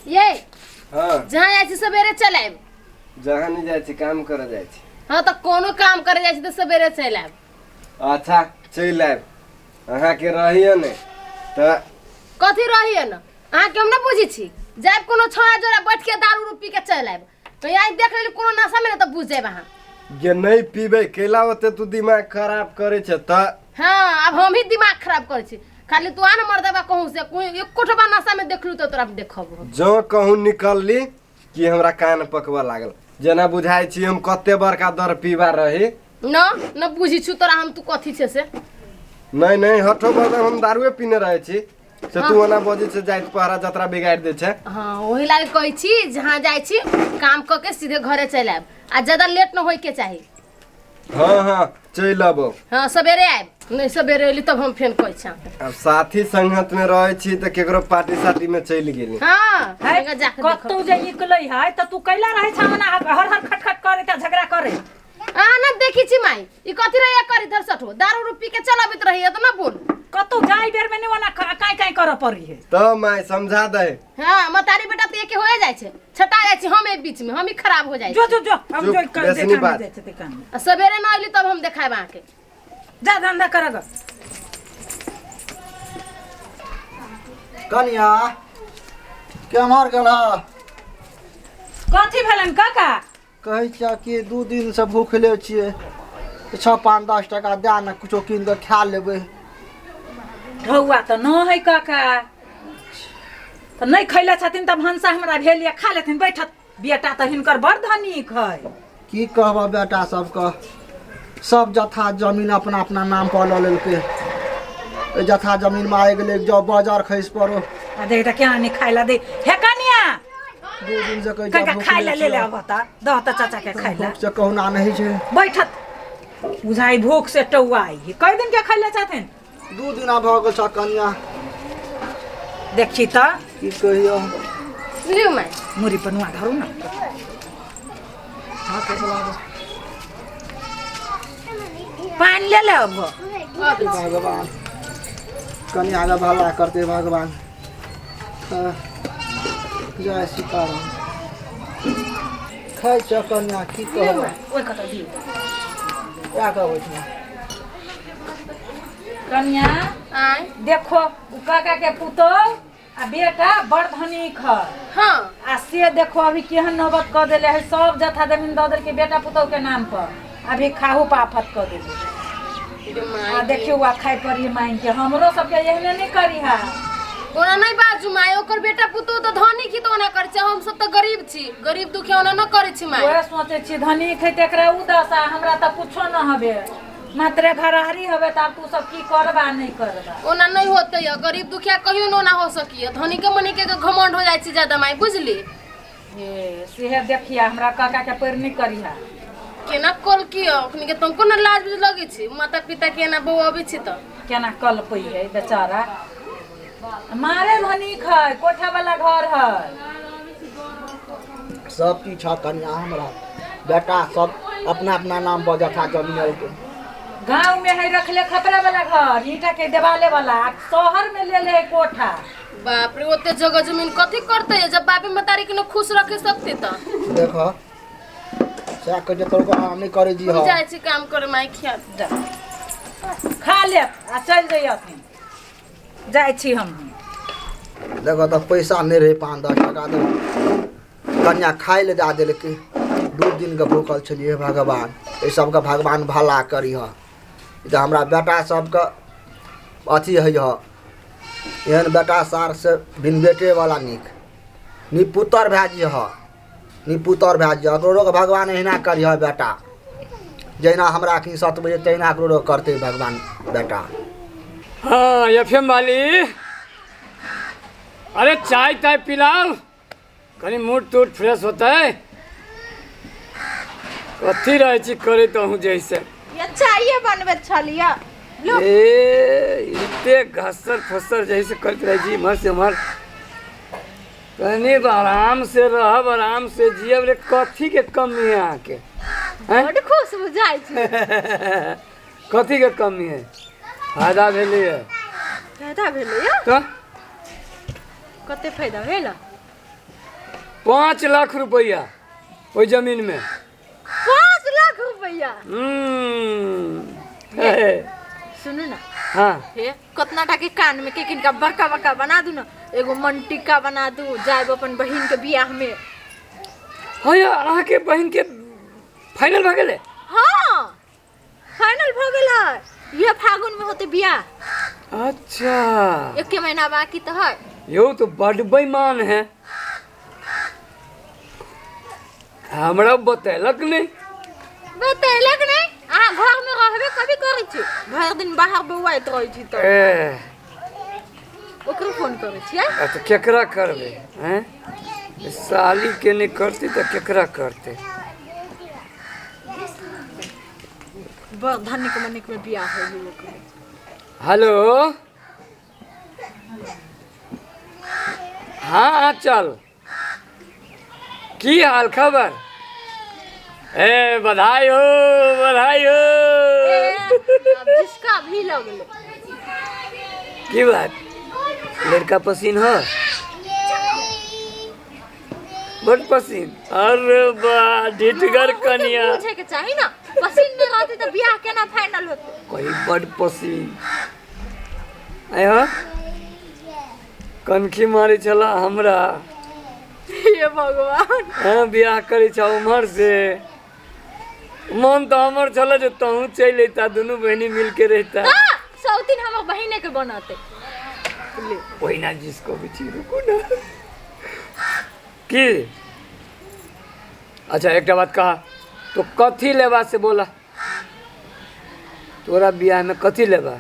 ये हाँ जहाँ जाए छी सवेरे चल आएब। जहाँ नहीं जाए छी काम करे जाए छी। हाँ तो कोनो काम करे जाए छी तो सवेरे चल आएब। अच्छा चल आएब। अहाँ के रहिए ने तो कथी रहिए न अहाँ के हम ना बुझी छी। जाए कोनो छोरा जोरा बैठ के दारू उरू पी के चल आएब तो यहाँ देख लेली कोनो नशा में तो बुझ जाएब अहाँ। ये नहीं पीबे केला होते तू दिमाग खराब करे छ त। हाँ अब हम ही दिमाग खराब करे छी। खाली तू आन मर्दबा कहूँ से कोई एको ठोबा नशा में देखलू तो तोरा देखब। जो कहूँ निकलली कि हमरा कान पकवा लागल जना बुझाई छी हम कते बड़का दर पीबा रही। न बुझी छु तोरा हम तू कथी छे से। नहीं नहीं हठो बदम हम दारुए पीने रहे छी से तू ओना बजे से जाइत पहरा जतरा बिगाड़ दे छे। हाँ वही लागे कहै छी जहाँ जाय छी काम क के सीधे घरे चल आएब आ ज्यादा लेट न होय के चाही। हाँ हाँ चल अबो। हाँ सवेरे आएब नहीं सवेरे एली तब हम फेन कहै छी। अब साथी संगत में रहे छी त केकरो पार्टी साटी में चल गेली। हाँ कतौ जे निकलै है त तू कैला रहे छ मना हर हर खटखट करे त झगड़ा करे। ना देखी छी माई ई कथी रे करी धर सठो दारू उरू पी के चलाबित रही त ना बोल। कतौ जाई बेर में नेवना काई काई कर पड़ी है तो माई समझा दे। हां मतारी बेटा त एके होए जाय छे छटा जाय छी हम एक बीच में हम ही खराब हो जाय जो जो जो हम जो कर देखा दे छे काम सवेरे न आइली तब हम देखाब आ के जा धंधा करग। कन्या के मार गला कथी भेलन काका कहै छ कि 2 दिन से भूखले छिए 6-5-10 टका दे न कुछो कीन के खा लेबै। ढौआ त न है काका त नहीं खैले छथिन त भंसा हमरा भेलिया खा लेथिन बैठत बेटा त हिनकर बड़ धनिक है। की कहबा बेटा सबके सब जथा जमीन अपना अपना नाम पर ल लेलकै। जथा जमीन में आइ गेलै जब बाजार खैस पड़ो आ देख त क्या नहीं खाइला दे हे कनिया 2 दिन से कहै काका खाइला ले ले अब त द त चाचा के खाइला से कहूना नहीं छै बैठत बुझाई भूख से टौआई कई दिन के खैले छथिन 2 दिन भ गेल छ कन्या। देखी त की कहियो लियो माई मुरी पनुआ धरू न हां के लाग पानी ले ले अब भगवान कन्या का भला करते भगवान। जय सीताराम खाइ छ कन्या की कहब ओइ कत दियो क्या कहबै छ कन्या आय देखो उ काका के पुतो आ बेटा बड़ धनिक है। हां आ से देखो अभी केहन नौबत क देले है सब जथा जमीन द देल के बेटा पुतो के नाम पर अभी खाहू पाफत क देले। आ देखियो वा खाइ पड़ी मांग के हमरो सब के एहने नहीं करी है ओना नहीं बाजू माई ओकर बेटा पुतो तो धनी की तो ओना कर छ हम सब तो गरीब छी गरीब दुखिया ओना न करे छी माई। ओए सोचे छी धनिक है तेकरा उ दशा हमरा त कुछो न हबे मात्र घरहरी हबे त तू सब की करबा नहीं करबा ओना नहीं होते है गरीब दुखिया कहियो न हो सकी धनी के मनी के घमंड हो जाय छी ज्यादा माई बुझली। हे सेहे देखिया हमरा काका के पैर नहीं करी है केना कल की अपनी के तुमको न लाज लगे छी माता पिता के ना बउ अबै छी त केना कल पई है बेचारा मारे धनिक है कोठा वाला घर है सब की छ कन्या हमरा बेटा सब अपना अपना नाम पर जथा जमीन के गांव में है रखले खपरा वाला घर ईटा के देवाले वाला शहर में ले ले कोठा। बाप रे ओते जगह जमीन कथी करते है जब बापे मतारी के न खुश रखे सकते त देखो से के जे तोर नहीं करे जी हो जाय छी काम करे माई खिया जा खा ले आ चल जइयथिन जाय छी हम। देखो तो पैसा नहीं रहे 5-10 टका दे कन्या खाए ले जा देल के 2 दिन के भूखल छलिए भगवान ए सब का भगवान भला करी ह त हमरा बेटा सब का अथी है ह एहन बेटा सार से बिन बेटे वाला नी पुत्र भाजी ह नी पुत्र भाजी करोड़ो के भगवान एहना करी ह बेटा जैना हमरा की 7 बजे तैना करोड़ो करते भगवान बेटा। हाँ एफएम वाली अरे चाय ताय पिलाओ कहीं मूड टूट फ्रेश होता है कथी रहे छी करे तो हूँ जैसे ये चाहिए बनबे छलिया ए इतने घसर फसर जैसे करते रहे जी मर से मर कहीं आराम से रहब आराम से जियब रे कथी के कमी है आके बड़ खुश बुझाई छै कथी के कमी है फायदा भेलै फायदा भेलै या तो कते फायदा भेल 5 लाख रुपया ओई जमीन में। 5 लाख रुपया। सुनो ना, हाँ हे कितना टाके कान में के किनका बड़का बड़का बना दू ना, एगो मनटिका बना दू, जाए अपन बहिन के बियाह में। हाँ यार, अहाँ के बहन के फाइनल भ गेले? हाँ फाइनल भ गेल, ये फागुन में होते बियाह। अच्छा, 1 महीना बाकी तो है। यो तो बड़ बेईमान है, हमरा बतेलक नहीं। बतेलक नहीं? अहाँ घर में रहबे कभी करै छी, भर दिन बाहर बौआइत रहै छी तो ओकरो फोन करै छियै। तो केकरा करबे हैं? साली के नहीं करती तो केकरा करते? बड़ धनिक मनिक में बियाह हो गेल ओकर। हेलो, हाँ चल, की हाल खबर? ए बधाई हो, बधाई हो। अब जिसका भी लगले। की बात, लड़का पसीन हो? बड़ पसीन? अरे बा ढिठगर कन्या। पूछे के चाही ना, पसीन में रहते तो बियाह केना फाइनल होते? कोई बड़ पसीन आय हो, कनखी मारी चला हमरा। हे भगवान, हाँ बियाह करे छ उमर से, मन तो हमर चला जो तहू चल लेता, दोनों बहनी मिल के रहता। सौतीन हमर बहिने के बनाते। वही ना जिसको भी चीज रुको ना की। अच्छा एक बात कहा, तो कथी लेवा से बोला, तोरा बियाह में कथी लेवा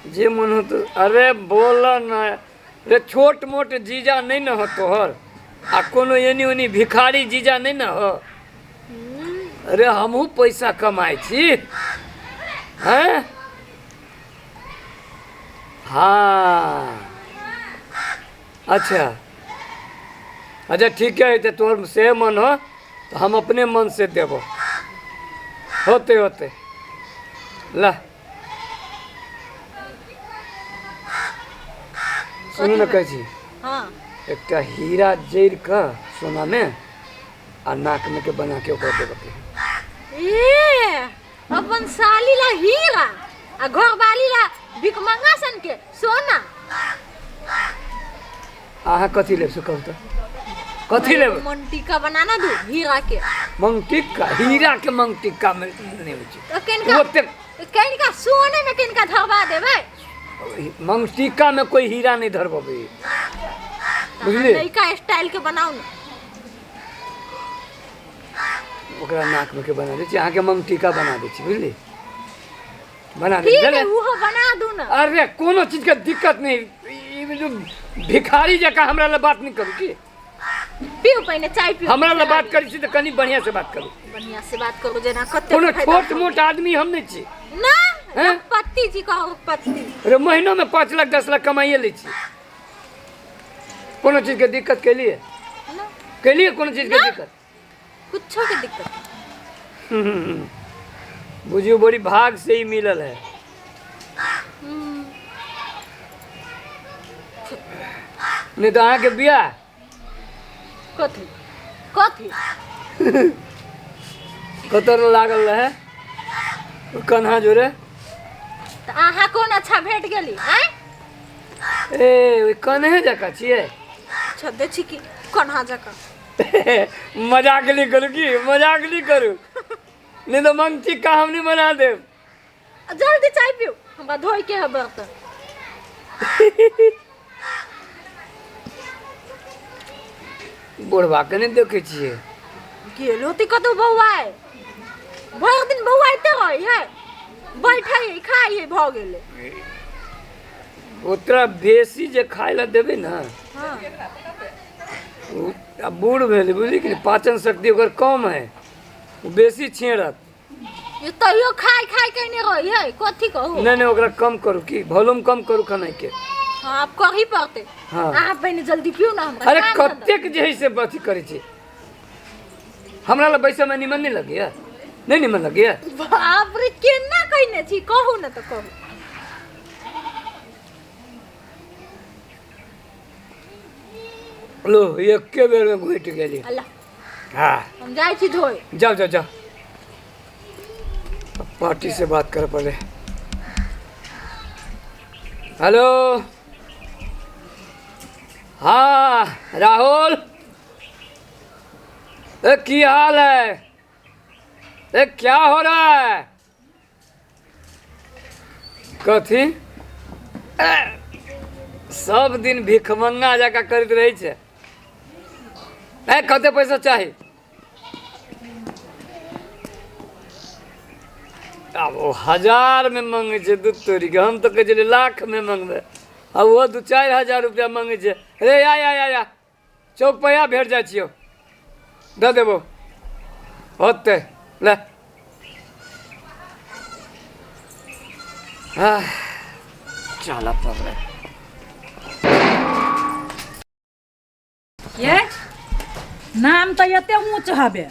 जे मन हो तो? अरे बोला ना रे, छोट मोट जीजा नहीं न हो तोहर, आ कोनो एनी ओनी भिखारी जीजा नहीं न हो। अरे हमहू पैसा कमाई छी हैं? हाँ अच्छा अच्छा ठीक है, तो तोहर से मन हो तो हम अपने मन से देबो, होते होते ला। सुनू न कहै छी, हाँ एकटा हीरा जड़ का सोना में आ नाक में के बना के ओकरा देबे के। ए अपन साली ला हीरा आ घर वाली ला भिकमंगा सन के सोना। अहाँ कथी लेब से कहू तो, कथी लेब? मनटिका बनाना दू हीरा के। मंगटिका? हीरा के मंगटिका में नहीं होई छै। तो किनका सोने में किनका धरवा देबै? मंगटिका में कोई हीरा नहीं धरबे, बुझली? लड़का स्टाइल के बनाऊ ना, ओकरा नाक में के बना दे छी, अहाँ के मंगटिका बना दे छी, बुझली? बना दे। ठीक है वो बना दू ना। अरे कोनो चीज के दिक्कत नहीं, ई जो भिखारी जका हमरा ले बात नहीं करू की। पियो पहले चाय पियो। हमरा ले बात करी छी तो कनी बढ़िया से बात करू। बढ़िया से बात करू, जेना कते कोनो छोट मोट आदमी हम नहीं छी ना। हैं? पत्ती जी कहो पत्ती। अरे महीनों में 5 लाख 10 लाख कमाइए ले छी, कोनो चीज के दिक्कत के लिए ना के लिए कोनो चीज के दिक्कत? कुछो के दिक्कत। बुझियो बड़ी भाग से ही मिलल है। नहीं तो अहाँ के बियाह कथी कथी कतर लागल रहे कन्हा जोरे। तो अहाँ कौन अच्छा भेट गेली आय? ए ओइ कन्हे जका छियै? छदे छी की कन्हा जका। मजाक नहीं करू की, मजाक नहीं करू, नहीं तो मंगटिका हम नहीं बना देब। जल्दी चाय पियो, हमरा धोई के है बर्तन। बुढ़वा के नहीं देखे छियै? गेल होती कतौ बौआए, भर दिन बौआइते रही है, बैठे है खाई है भ गेले। ओतरा बेसी जे खाय ला देबे ना, हाँ अब बूढ़ भेल बुझली कि पाचन शक्ति ओकर कम है, वो बेसी छेड़त। ये तैयो खाई खाई के नहीं रही है, कथी कहू? नहीं नहीं ओकरा कम करू की, वॉल्यूम कम करू खाना के। हाँ आप कर ही पड़ते। हाँ। आप पहले जल्दी पियो ना हमरा। अरे काम धंधा। कतेक जे है से अथी करे छी, हमरा ला बैसा में निमन नहीं लगे, नहीं निमन लगे। बाप रे केना कहने छी, कहू ना तो कहू। लो एके बेर में घुटि गेली। अल्लाह हाँ हम जाइ छी धोए। जाओ जाओ जाओ, पार्टी से बात कर पड़े। हेलो हाँ राहुल, की हाल है? क्या हो रहा है? कथी सब दिन भिखमंगा जका करते रही छे? कते पैसा चाहिए? अब वो 1000 में मांगे छे दूध तोड़ी के, हम तो कहे लाख में मांगबे, अब वो 2-4 हजार रुपया मांगे छे। अरे या चौक पर या भेट जाइ छियो, दे देबो होते ले। चला पकड़े ये नाम तो एते ऊँच हबे,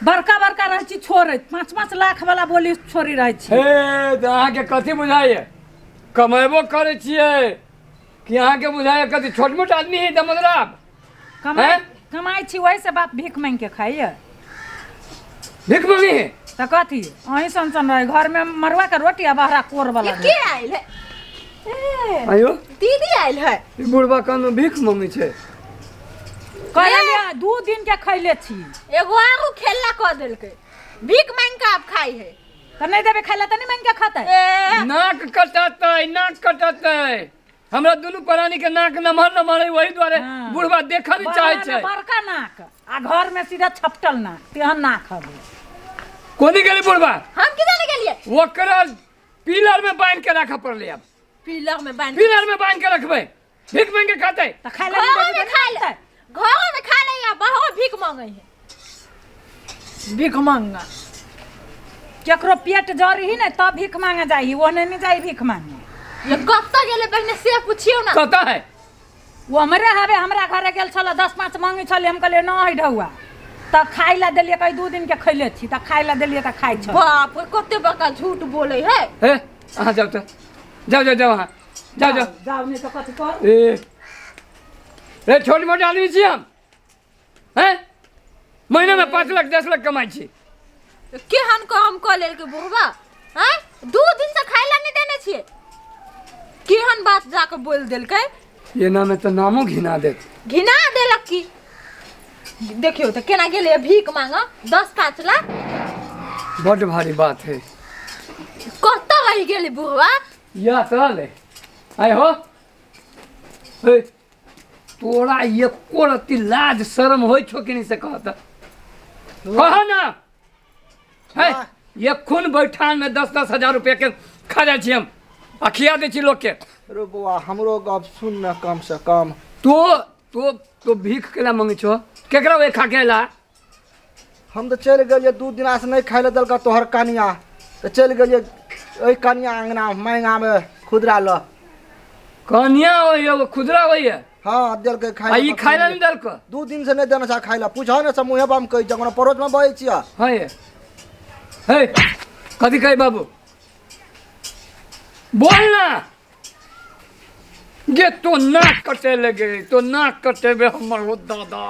बड़का बड़का रह छी छोड़े, 5-5 लाख वाला बोली छोड़ी रह छी। हे तो अहाँ के कथी बुझाइए? कमेबो करे छिए कि अहाँ के बुझाइए कथी छोट मोट आदमी है दमदराब? कमाई छी वही से बाप भीख मांग के खाइए। भीख मांगी है तो कथी अहीं सन रहे घर में मरुआ के रोटी आ बहरा कोर वाला। के आइल है? ए, आयो दीदी आइल है। ई बुढ़बा कान भीख मांगे छे। कहलिए 2 दिन के खैले छी। एगो आगू खेला क देलकै, भीख मांग के आप खाई है। तो नहीं देबे खैला तो नहीं मांग के खाते। नाक कटते हमरा दुनू प्राणी के नाक नमहर नमहर है, वही द्वारे बुढ़बा देखा नहीं चाहे छे। बड़का नाक आ घर में सीधा छपटल नाक, तेहन नाक हबे। कोनी गेली बुढ़बा? हम किधर गेलिए? ओकरा पिलर में बांध के रखा पड़ले। अब पिलर में बांध के रखबे, भीख मांग के खाते। तो खैला घर में खा ले या बाहर भीख मांगे है। भीख मांगा केकरो पेट जरी ही नहीं तब भीख मांगे जाई, ओने नहीं जाई भीख मांगे। ये कत्ता गेले बहने से पूछियो ना। कहता है वो हमरे हवे, हमरा घरे गेल छल 10-5 मांगे छले, हम कहले नहीं ढौआ, त खाइ ला देलिए, कई 2 दिन के खैले छी, त खाइ ला देलिए त खाइ छ। बाप रे कते बड़का झूठ बोले है। हे अहाँ जाओ तो जाओ वहाँ जाओ नहीं तो कथी कर। रे छोटी मोटी आदमी छी हम, हैं महीना में 5 लाख 10 लाख कमाई छी। केहन काम क लेल के बुढ़वा? हैं 2 दिन से खाइला नहीं देने छिए, केहन बात जाके बोल देलकै। ये ना में तो नामो घिना देत, घिना देलक की। देखियो तो केना गेले भीख मांगा 10-5 लाख। बड़ भारी बात है। कत्ता रही गेले बुढ़वा? या चले आए हो। हे तोरा ये कोरती लाज शर्म होई छो कि नहीं से कहता? कहा ना है ये खून बैठान में 10-10 हजार रुपया के खा जाए छी हम, आ खिया दे छी लोग के। अरे बुआ हमरो गप सुन न कम से कम। तो भीख केला मांगे छो? केकरा वे खा के ला? हम तो चल गए 2 दिन से नहीं खाए दल का तोहर कनिया, तो चल गए ओई कनिया अंगना महंगा में खुदरा ल। कनिया होई वो खुदरा होई है? हाँ दल के खाए। ई खाइला नहीं दल को? 2 दिन से नहीं देना चा खाइला, पूछो ना समूह बम कहि जगना परोज में बहे छिया। हां ये हे कथी कहे बाबू? बोल ना। ये तो नाक कटे लगे, तो नाक कटे बे हमर हो दादा।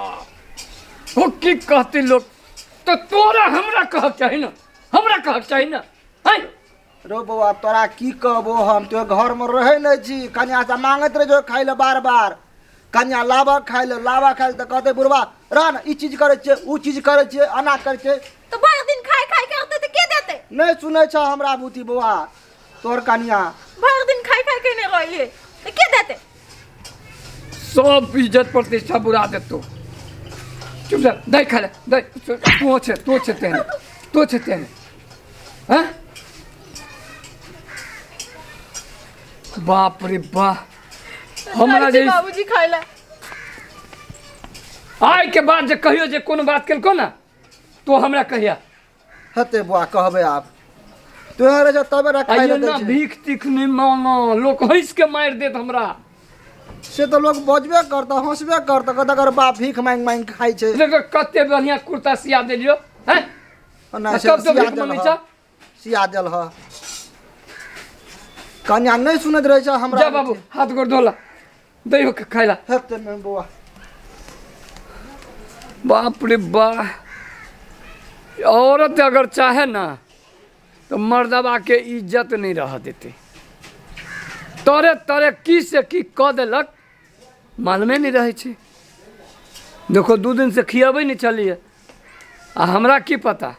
हो की कहती लोग तो तोरा हमरा कह चाहिए ना, हमरा कह चाहिए ना। हैं रो बउआ तोरा की कहबो, हम तो घर में रहे नहीं छी, कन्या से मांगत रहे जो खाइले बार कन्या लावा खाइले तो कहते बुढ़वा रह ना, ई चीज करे छे ऊ चीज करे छे अना करे छे, तो भर दिन खाई करते तो के देते? नहीं सुने छ हमरा बुती बउआ। तोर कन्या भर दिन खाई के नहीं रहले तो के देते? सब इज्जत प्रतिष्ठा बुरा दे तू। चुप जा, दे खा ले, दे तो छे तेने हैं? बाप रे बाप, हमरा जे बाबूजी खाइला आय के बाद जे कहियो जे कोनो बात केलको ना तो हमरा कहिया। हते बुआ कहबे आप तोहरे जो तबे रख खाइले ना भीख तीख नहीं मांगो, लोग हंस के मार देत हमरा से तो लोग बजबे करता हंसबे करता कहता कर बाप भीख मांग खाइ छे। देखो कते बढ़िया कुर्ता सिया देलियो हैं ना से कब तो भीख मांगे छ? सिया देल ह कन्या नहीं सुनत रहे छ हमरा। जा बाबू हाथ गोड़ धोला, दैयो के खाइला। हते में बुआ बाप रे वाह, औरत अगर चाहे ना तो मर्दबा के इज्जत नहीं रह देते। तरे तरे की से की कह देलक मालूमे नहीं रहे छे। देखो 2 दिन से खियाबे नहीं चलिए आ हमरा की पता